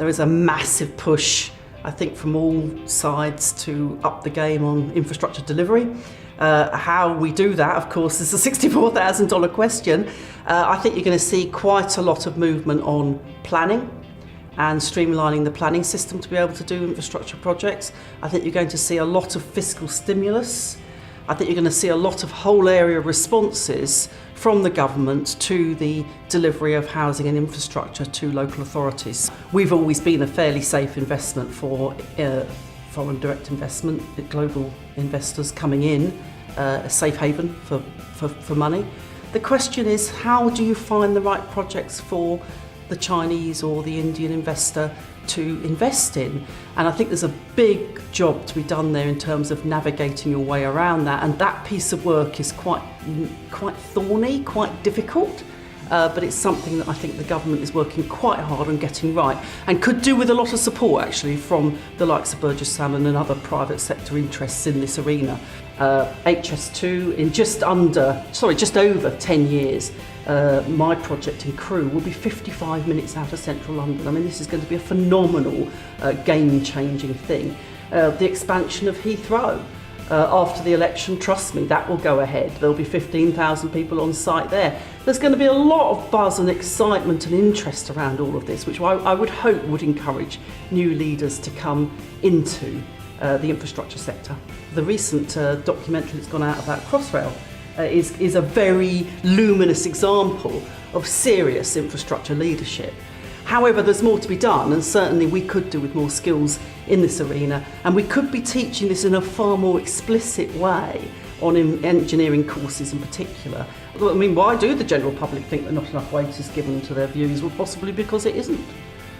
There is a massive push, I think, from all sides to up the game on infrastructure delivery. How we do that, of course, is a $64,000 question. I think you're going to see quite a lot of movement on planning and streamlining the planning system to be able to do infrastructure projects. I think you're going to see a lot of fiscal stimulus. I think you're going to see a lot of whole area responses from the government to the delivery of housing and infrastructure to local authorities. We've always been a fairly safe investment for foreign direct investment, global investors coming in, a safe haven for money. The question is, how do you find the right projects for the Chinese or the Indian investor to invest in? And I think there's a big job to be done there in terms of navigating your way around that, and that piece of work is quite thorny, quite difficult, but it's something that I think the government is working quite hard on getting right, and could do with a lot of support actually from the likes of Burgess Salmon and other private sector interests in this arena. HS2 in just over 10 years, my project in Crewe will be 55 minutes out of central London. I mean, this is going to be a phenomenal game-changing thing. The expansion of Heathrow after the election, trust me, that will go ahead. There'll be 15,000 people on site there. There's going to be a lot of buzz and excitement and interest around all of this, which I would hope would encourage new leaders to come into the infrastructure sector. The recent documentary that's gone out about Crossrail is a very luminous example of serious infrastructure leadership. However, there's more to be done, and certainly we could do with more skills in this arena, and we could be teaching this in a far more explicit way on engineering courses in particular. I mean, why do the general public think that not enough weight is given to their views? Well, possibly because it isn't.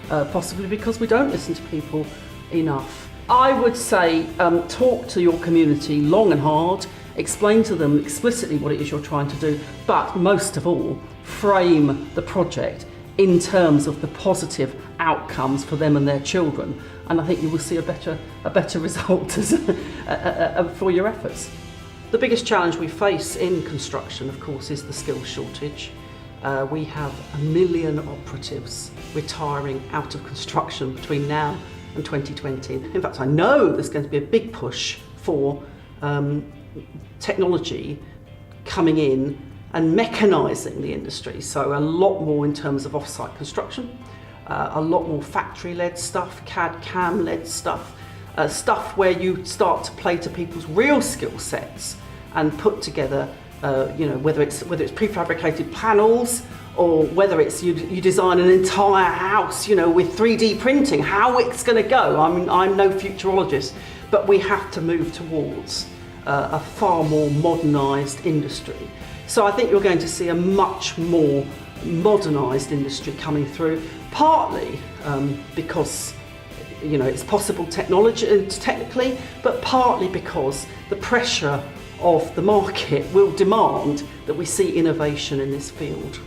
Possibly because we don't listen to people enough. I would say talk to your community long and hard, explain to them explicitly what it is you're trying to do, but most of all, frame the project in terms of the positive outcomes for them and their children. And I think you will see a better result for your efforts. The biggest challenge we face in construction, of course, is the skills shortage. We have 1 million operatives retiring out of construction between now and 2020. In fact, I know there's going to be a big push for technology coming in and mechanising the industry. So a lot more in terms of off-site construction, a lot more factory-led stuff, CAD/CAM-led stuff, stuff where you start to play to people's real skill sets and put together, whether it's prefabricated panels or whether it's you design an entire house, with 3D printing, how it's going to go. I mean, I'm no futurologist, but we have to move towards a far more modernised industry. So I think you're going to see a much more modernised industry coming through, partly because it's possible technically, but partly because the pressure of the market will demand that we see innovation in this field.